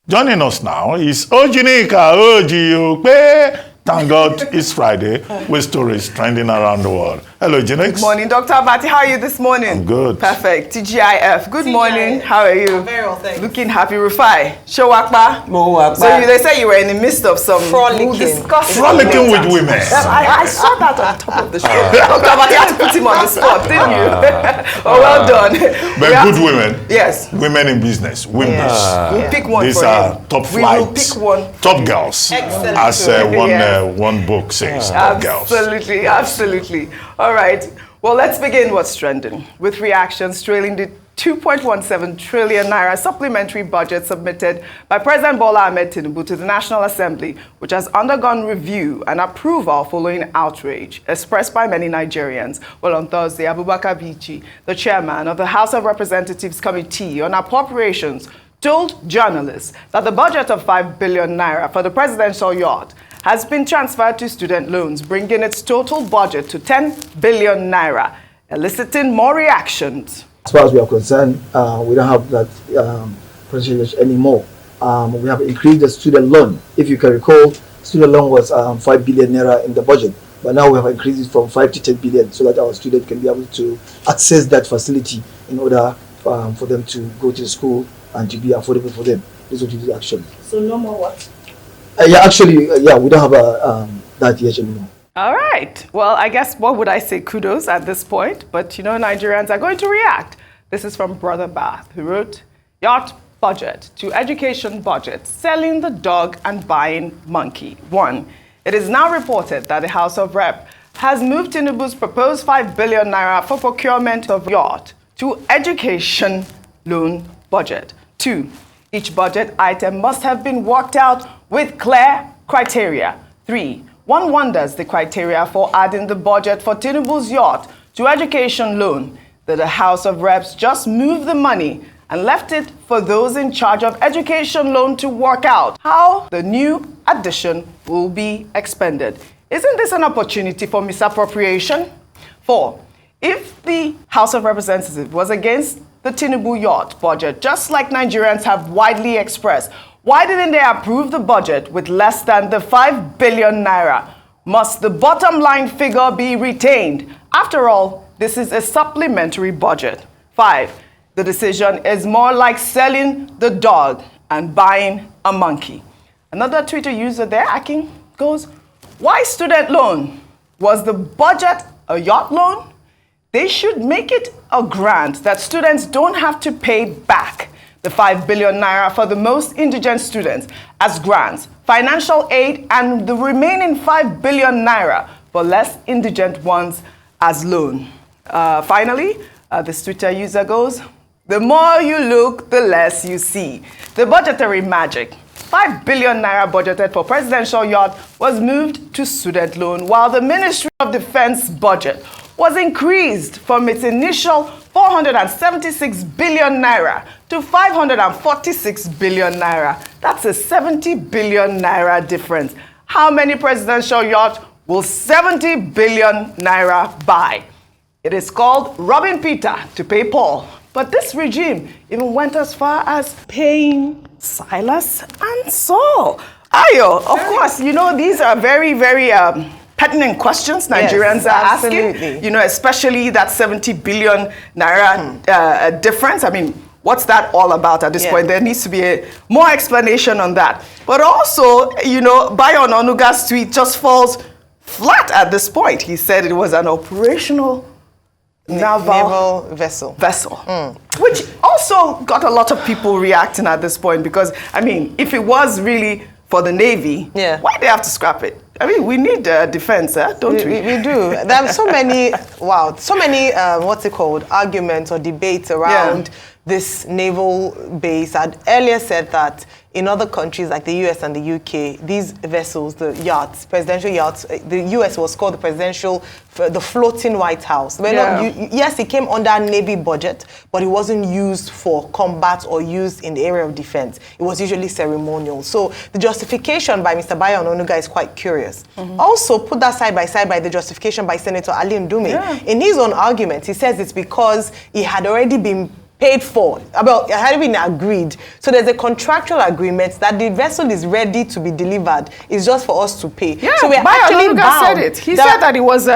Joining us now is OjyOkpe. Thank God it's Friday with stories trending around the world. Hello, Jinx. Good morning, Dr. Abati. How are you this morning? I'm good. Perfect. TGIF. Good morning. How are you? I'm very well, thanks. Looking happy. Rufai. Showakpa. So they say you were in the midst of some frolicking. Frolicking with women. I saw that on top of the show. Dr. Abati had to put him on the spot, didn't you? Oh, well done. But good women. Yes. Women in business. Women. We'll pick one These for are him. top We flights. will pick one. Top girls. Excellent. As one book says. Top girls. Absolutely, absolutely. All right. Well, let's begin what's trending with reactions trailing the 2.17 trillion naira supplementary budget submitted by President Bola Ahmed Tinubu to the National Assembly, which has undergone review and approval following outrage expressed by many Nigerians. Well, on Thursday, Abubakar Bichi, the chairman of the House of Representatives Committee on Appropriations, told journalists that the budget of 5 billion naira for the presidential yacht has been transferred to student loans, bringing its total budget to 10 billion naira, eliciting more reactions. As far as we are concerned, we don't have that percentage anymore. We have increased the student loan. If you can recall, student loan was 5 billion naira in the budget, but now we have increased it from 5 to 10 billion so that our students can be able to access that facility in order for them to go to school and to be affordable for them. This is what we do actually. So no more what? We don't have that yet anymore. All right. Well, I guess what would I say? Kudos at this point. But, you know, Nigerians are going to react. This is from Brother Bath, who wrote, Yacht budget to education budget, selling the dog and buying monkey. 1. It is now reported that the House of Rep has moved Tinubu's proposed 5 billion naira for procurement of yacht to education loan budget. 2. Each budget item must have been worked out with clear criteria. 3. One wonders the criteria for adding the budget for Tinubu's yacht to education loan, that the House of Reps just moved the money and left it for those in charge of education loan to work out how the new addition will be expended. Isn't this an opportunity for misappropriation? 4. If the House of Representatives was against the Tinubu yacht budget, just like Nigerians have widely expressed, why didn't they approve the budget with less than the 5 billion naira? Must the bottom line figure be retained? After all, this is a supplementary budget. 5. The decision is more like selling the dog and buying a monkey. Another Twitter user there, Akin, goes, why student loan? Was the budget a yacht loan? They should make it a grant that students don't have to pay back. The 5 billion naira for the most indigent students as grants, financial aid, and the remaining 5 billion naira for less indigent ones as loan. Finally, this Twitter user goes, the more you look, the less you see. The budgetary magic. 5 billion naira budgeted for presidential yacht was moved to student loan, while the Ministry of Defense budget was increased from its initial 476 billion naira to 546 billion naira. That's a 70 billion naira difference. How many presidential yachts will 70 billion naira buy? It is called robbing Peter to pay Paul. But this regime even went as far as paying Silas and Saul. Ayo, of course, you know, these are very, very pertinent questions Nigerians are asking, you know, especially that 70 billion naira difference. I mean, what's that all about at this point? There needs to be more explanation on that. But also, you know, Bayo Onuga's tweet just falls flat at this point. He said it was an operational naval vessel. Which also got a lot of people reacting at this point because, I mean, if it was really for the Navy, why they have to scrap it? I mean, we need defense, don't we? We do. There are so many, what's it called, arguments or debates around this naval base. I'd earlier said that in other countries like the US and the UK, these vessels, the yachts, presidential yachts, the US was called the floating White House. Yes, it came under Navy budget, but it wasn't used for combat or used in the area of defense. It was usually ceremonial. So the justification by Mr. Bayo Onuga is quite curious. Also, put that side by side by the justification by Senator Ali Ndume. In his own argument, he says it's because it had already been paid for, about it had been agreed. So there's a contractual agreement that the vessel is ready to be delivered. It's just for us to pay. Yeah, so we're actually bound. said it. He said that it was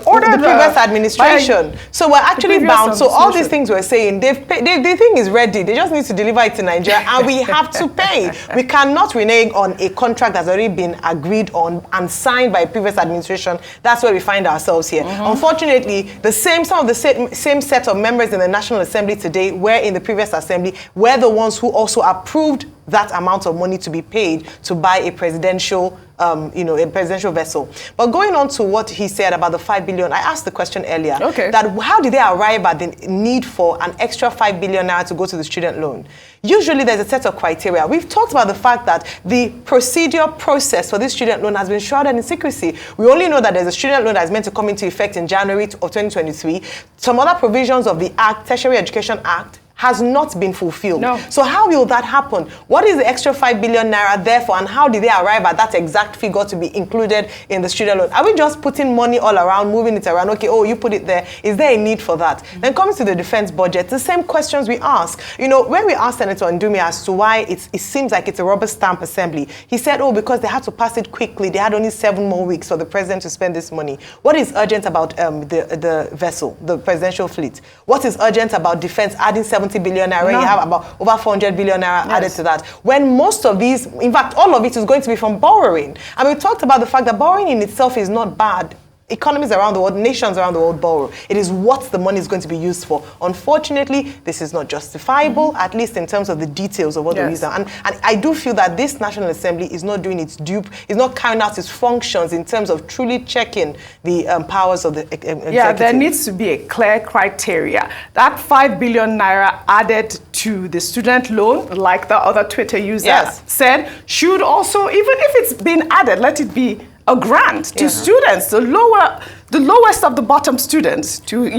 ordered the previous administration. So we're actually bound. So all these things we're saying, the thing is ready. They just need to deliver it to Nigeria, and we have to pay. We cannot renege on a contract that's already been agreed on and signed by a previous administration. That's where we find ourselves here. Unfortunately, some of the same set of members in the National Assembly today were in the previous assembly, were the ones who also approved that amount of money to be paid to buy a presidential a presidential vessel. But going on to what he said about the 5 billion, I asked the question earlier, that how did they arrive at the need for an extra 5 billion naira to go to the student loan? Usually there's a set of criteria. We've talked about the fact that the process for this student loan has been shrouded in secrecy. We only know that there's a student loan that is meant to come into effect in January of 2023. Some other provisions of the Act, Tertiary Education Act, has not been fulfilled. No. So how will that happen? What is the extra 5 billion naira there for, and how did they arrive at that exact figure to be included in the student loan? Are we just putting money all around, moving it around? Okay, oh, you put it there. Is there a need for that? Then comes to the defense budget, the same questions we ask. When we asked Senator Ndumi as to why it seems like it's a rubber stamp assembly, he said, oh, because they had to pass it quickly. They had only 7 more weeks for the president to spend this money. What is urgent about the vessel, the presidential fleet? What is urgent about defense adding 70 billion naira? You have about over 400 billion naira added to that. When most of these, in fact, all of it is going to be from borrowing. And we talked about the fact that borrowing in itself is not bad. Economies around the world, nations around the world borrow. It is what the money is going to be used for. Unfortunately, this is not justifiable, at least in terms of the details of what the reason. And I do feel that this National Assembly is not doing its due, is not carrying out its functions in terms of truly checking the powers of the executive. Yeah, there needs to be a clear criteria. That 5 billion naira added to the student loan, like the other Twitter user said, should also, even if it's been added, let it be a grant to students, the lowest of the bottom students, to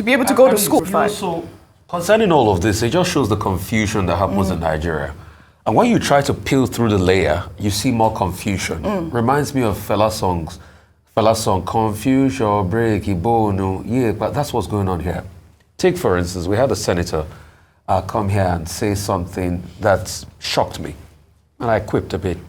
be able to go to school. So, concerning all of this, it just shows the confusion that happens in Nigeria. And when you try to peel through the layer, you see more confusion. Reminds me of Fela's song, Confuse Your Break, Ibono. Yeah, but that's what's going on here. Take, for instance, we had a senator come here and say something that shocked me. And I quipped a bit.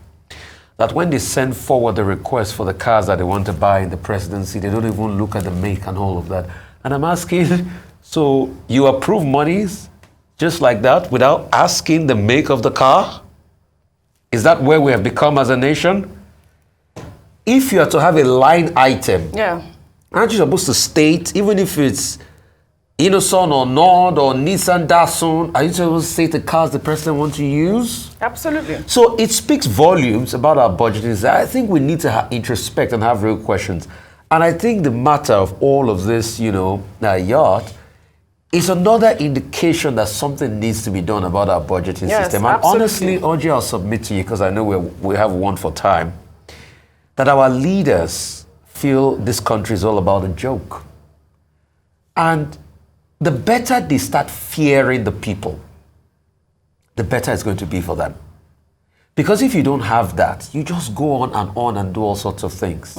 That when they send forward the request for the cars that they want to buy in the presidency, they don't even look at the make and all of that. And I'm asking, so you approve monies just like that without asking the make of the car? Is that where we have become as a nation? If you are to have a line item, aren't you supposed to state, even if it's Innoson or Nord or Nissan Datsun, are you supposed to say the cars the president wants to use? Absolutely. So it speaks volumes about our budgeting. I think we need to introspect and have real questions. And I think the matter of all of this, Yacht, is another indication that something needs to be done about our budgeting system. And honestly, Oji, I'll submit to you, because I know we have one for time, that our leaders feel this country is all about a joke. And the better they start fearing the people, the better it's going to be for them. Because if you don't have that, you just go on and do all sorts of things.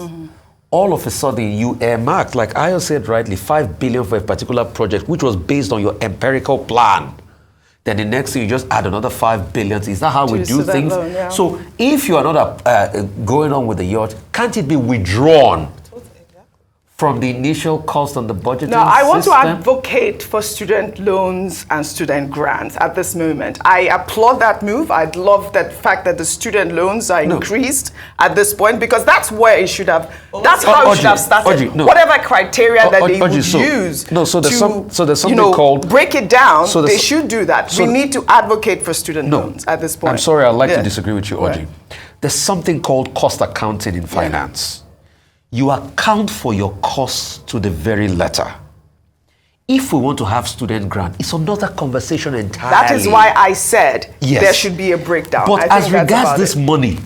All of a sudden, you earmarked, like Ayo said rightly, 5 billion for a particular project, which was based on your empirical plan. Then the next thing, you just add another 5 billion. Is that how we do things? Loan, So if you are not going on with the yacht, can't it be withdrawn from the initial cost on the budgeting No, I want to system? advocate for student loans and student grants at this moment. I applaud that move. I love that fact that the student loans are increased at this point, because that's where it should have, that's how it should have started. Whatever criteria that they would use so there's something called, break it down, they should do that. We need to advocate for student loans at this point. I'm sorry, I'd like to disagree with you, Oji. There's something called cost accounting in finance. You account for your costs to the very letter. If we want to have student grant, it's another conversation entirely. That is why I said there should be a breakdown. But as regards this money,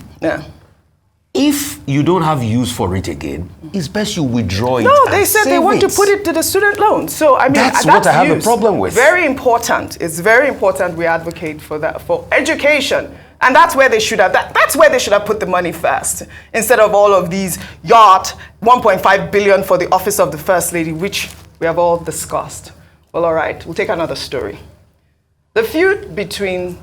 if you don't have use for it again, it's best you withdraw it. No, they said they want to put it to the student loan. So I mean, that's what I have a problem with. Very important. It's very important we advocate for that, for education. And that's where they should have, that's where they should have put the money first, instead of all of these Yacht, 1.5 billion for the office of the First Lady, which we have all discussed. Well, all right, we'll take another story. The feud between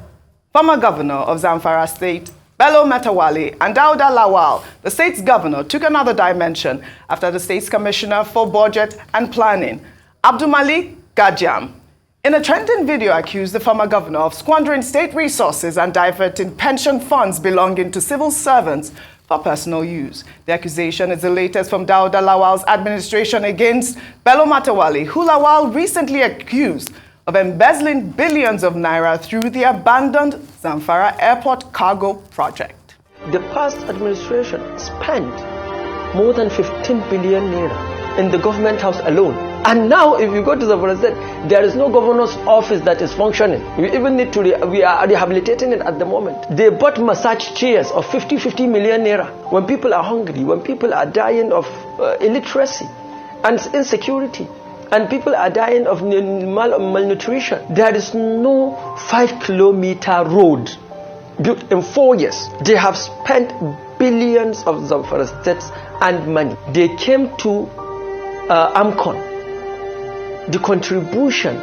former governor of Zamfara State, Bello Mattawale, and Dauda Lawal, the state's governor, took another dimension after the state's commissioner for budget and planning, Abdulmalik Gajam, in a trending video accused the former governor of squandering state resources and diverting pension funds belonging to civil servants for personal use. The accusation is the latest from Dauda Lawal's administration against Bello Mattawale, who Lawal recently accused of embezzling billions of naira through the abandoned Zamfara airport cargo project. The past administration spent more than 15 billion naira in the government house alone. And now if you go to Zamfara State, there is no governor's office that is functioning. We even need to, we are rehabilitating it at the moment. They bought massage chairs of 50 million naira. When people are hungry, when people are dying of illiteracy and insecurity, and people are dying of malnutrition. There is no 5-kilometer road built in 4 years. They have spent billions of Zamfara states and money. They came to AMCON, the contribution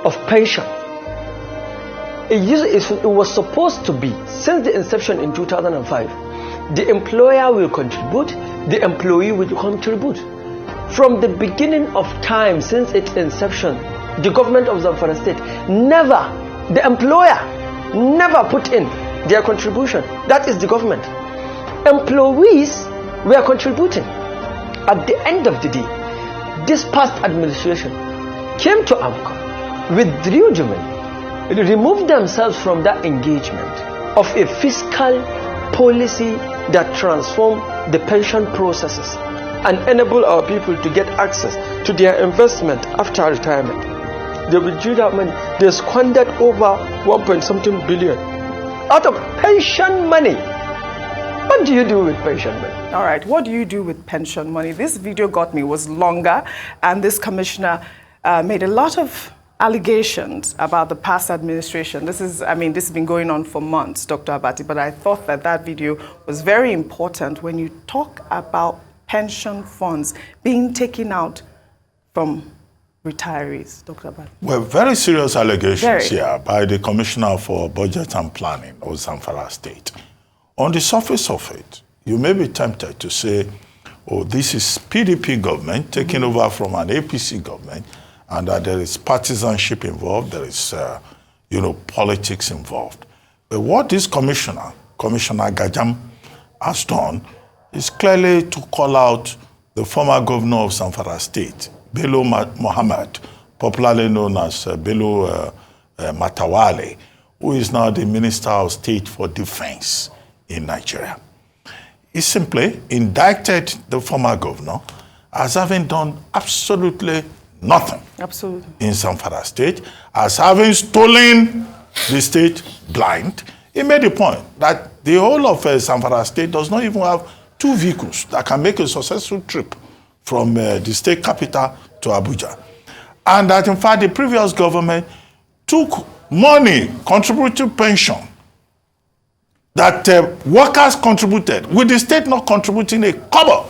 of pension. It was supposed to be, since the inception in 2005, the employer will contribute, the employee will contribute. From the beginning of time, since its inception, the government of Zamfara State the employer never put in their contribution. That is the government. Employees were contributing. At the end of the day, this past administration came to AMCON, withdrew the money, removed themselves from that engagement of a fiscal policy that transformed the pension processes and enable our people to get access to their investment after retirement. They withdrew that money. They squandered over 1.something billion out of pension money. What do you do with pension money? All right, what do you do with pension money? This video got me, was longer, and this commissioner made a lot of allegations about the past administration. This has been going on for months, Dr. Abati, but I thought that video was very important when you talk about pension funds being taken out from retirees, Dr. Abati. Well, very serious allegations here by the Commissioner for Budget and Planning of Zamfara State. On the surface of it, you may be tempted to say, oh, this is PDP government taking over from an APC government, and that there is partisanship involved, there is, politics involved. But what this Commissioner Gajam, has done is clearly to call out the former governor of Zamfara State, Bello Mohammed, popularly known as Bello Mattawale, who is now the Minister of State for Defense in Nigeria. He simply indicted the former governor as having done absolutely nothing in Zamfara State, as having stolen the state blind. He made the point that the whole of Zamfara State does not even have 2 vehicles that can make a successful trip from the state capital to Abuja. And that, in fact, the previous government took money, contributed pension, that workers contributed, with the state not contributing a kobo,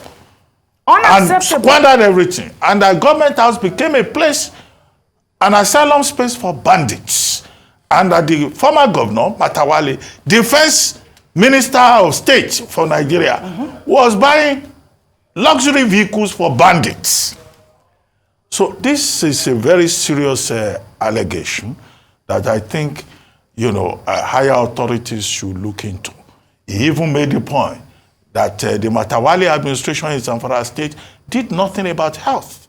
and squandered everything. And the government house became a place, an asylum space for bandits. And that the former governor, Mattawale, defense Minister of State for Nigeria, was buying luxury vehicles for bandits. So this is a very serious allegation that I think, higher authorities should look into. He even made the point that the Mattawale administration in Zamfara State did nothing about health.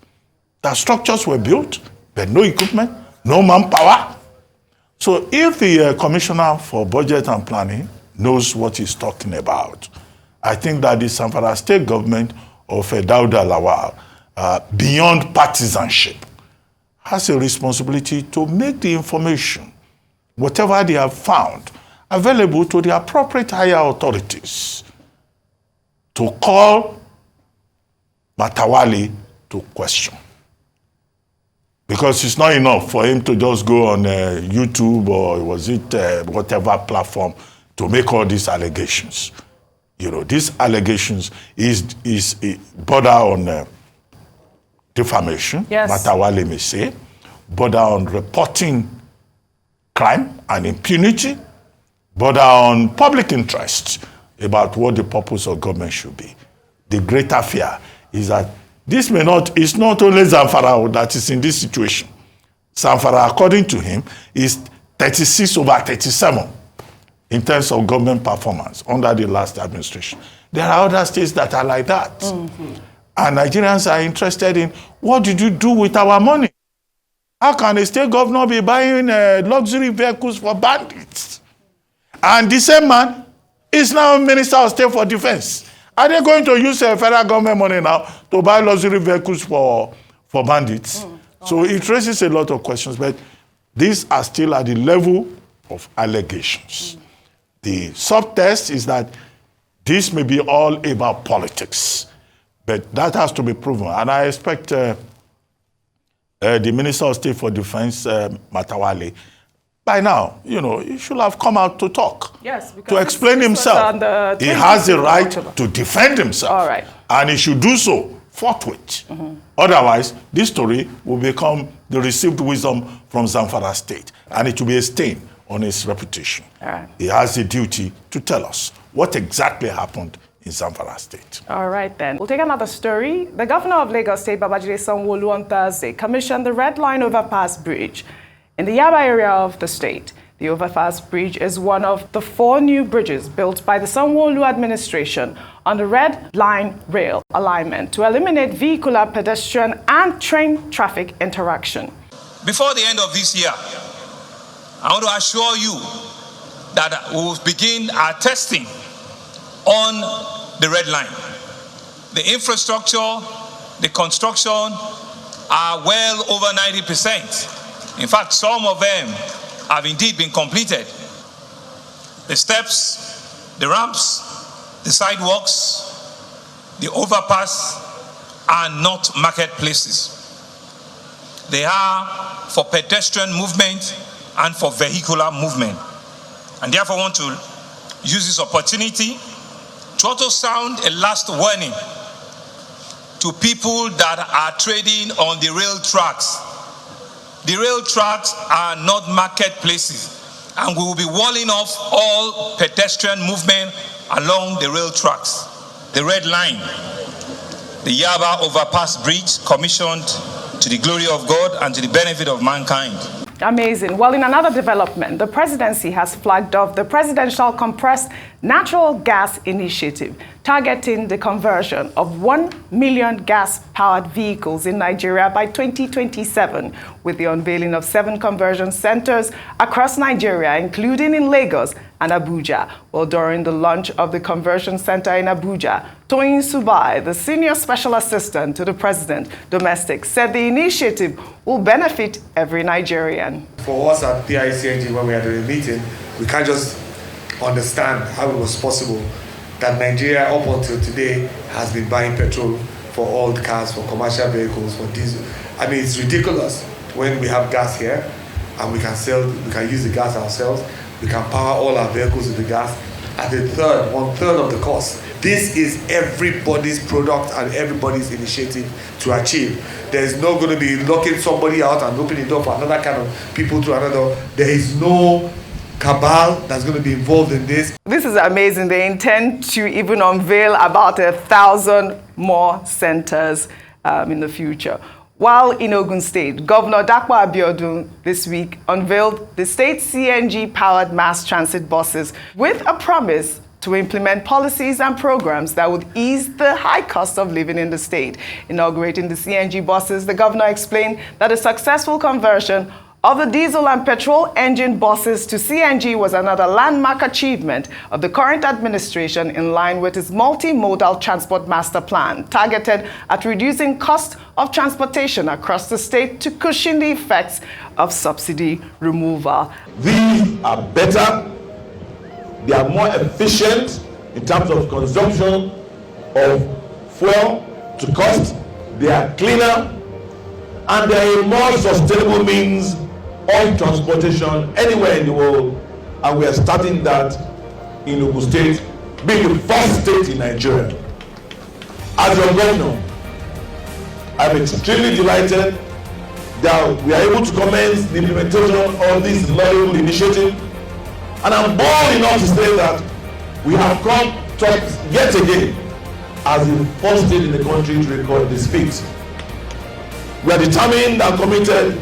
The structures were built, but no equipment, no manpower. So if the Commissioner for Budget and Planning knows what he's talking about, I think that the Zamfara State government of Dauda Lawal, beyond partisanship, has a responsibility to make the information, whatever they have found, available to the appropriate higher authorities to call Mattawale to question. Because it's not enough for him to just go on YouTube or was it whatever platform to make all these allegations. These allegations is border on defamation, yes. Mattawale may say, border on reporting crime and impunity, but are on public interest about what the purpose of government should be. The greater fear is that it's not only Zamfara that is in this situation. Zamfara, according to him, is 36/37 in terms of government performance under the last administration. There are other states that are like that. And Nigerians are interested in, what did you do with our money? How can a state governor be buying luxury vehicles for bandits? And the same man is now Minister of State for Defense. Are they going to use federal government money now to buy luxury vehicles for bandits? So it raises a lot of questions, but these are still at the level of allegations. The subtext is that this may be all about politics, but that has to be proven. And I expect the Minister of State for Defense, Mattawale, by now, he should have come out to talk. Yes, because to explain himself. He has the right to defend himself. All right. And he should do so forthwith. Otherwise, this story will become the received wisdom from Zamfara State, and it will be a stain on his reputation. All right. He has the duty to tell us what exactly happened in Zamfara State. All right, then. We'll take another story. The governor of Lagos State, Babajide Sanwo-Olu, on Thursday commissioned the Red Line Overpass Bridge in the Yaba area of the state. The overpass bridge is one of the 4 new bridges built by the Sanwo-Olu administration on the Red Line rail alignment to eliminate vehicular, pedestrian, and train traffic interaction. Before the end of this year, I want to assure you that we will begin our testing on the Red Line. The infrastructure, the construction are well over 90%. In fact, some of them have indeed been completed. The steps, the ramps, the sidewalks, the overpass are not marketplaces. They are for pedestrian movement and for vehicular movement. And therefore I want to use this opportunity to also sound a last warning to people that are trading on the rail tracks. The rail tracks are not marketplaces, and we will be walling off all pedestrian movement along the rail tracks. The Red Line, the Yaba Overpass Bridge, commissioned to the glory of God and to the benefit of mankind. Amazing. Well, in another development, the presidency has flagged off the Presidential Compressed Natural Gas Initiative, targeting the conversion of 1 million gas-powered vehicles in Nigeria by 2027, with the unveiling of 7 conversion centers across Nigeria, including in Lagos and Abuja. Well, during the launch of the conversion center in Abuja, Toyin Subai, the senior special assistant to the president, domestic, said the initiative will benefit every Nigerian. For us at PICNG, when we had a meeting, we can't just understand how it was possible that Nigeria, up until today, has been buying petrol for all the cars, for commercial vehicles, for diesel. I mean, it's ridiculous when we have gas here and we can use the gas ourselves. We can power all our vehicles with the gas at one third of the cost. This is everybody's product and everybody's initiative to achieve. There is not going to be locking somebody out and opening the door for another kind of people to another. There is no cabal that's going to be involved in this. This is amazing. They intend to even unveil about 1,000 more centers in the future. While in Ogun State, Governor Dapo Abiodun this week unveiled the state's CNG-powered mass transit buses with a promise to implement policies and programs that would ease the high cost of living in the state. Inaugurating the CNG buses, the governor explained that a successful conversion of the diesel and petrol engine buses to CNG was another landmark achievement of the current administration in line with its multimodal transport master plan, targeted at reducing cost of transportation across the state to cushion the effects of subsidy removal. These are better, they are more efficient in terms of consumption of fuel to cost, they are cleaner, and they are a more sustainable means of transportation anywhere in the world, and we are starting that in Ogun State, being the first state in Nigeria. As your governor, I'm extremely delighted that we are able to commence the implementation of this laudable initiative. And I'm bold enough to say that we have come top yet again as the first state in the country to record this feat. We are determined and committed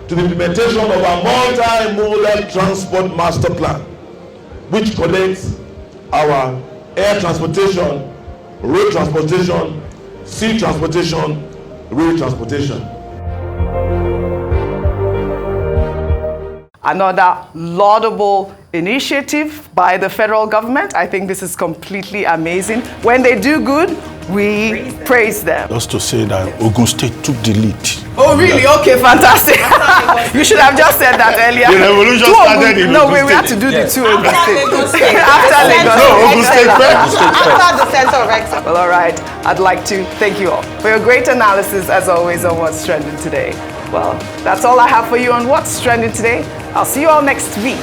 to the implementation of a multi-modal transport master plan, which connects our air transportation, road transportation, sea transportation, rail transportation. Another laudable initiative by the federal government. I think this is completely amazing. When they do good, we praise them. Just to say that Ogun State took the lead. Oh, really? Okay, fantastic. You should have just said that earlier. The revolution started in No, Ogun we have to do Yes. the two Ogun State. After Lagos. No, Ogun State first. After the center of excellence. Well, all right. I'd like to thank you all for your great analysis, as always, on What's Trending Today. Well, that's all I have for you on What's Trending Today. I'll see you all next week.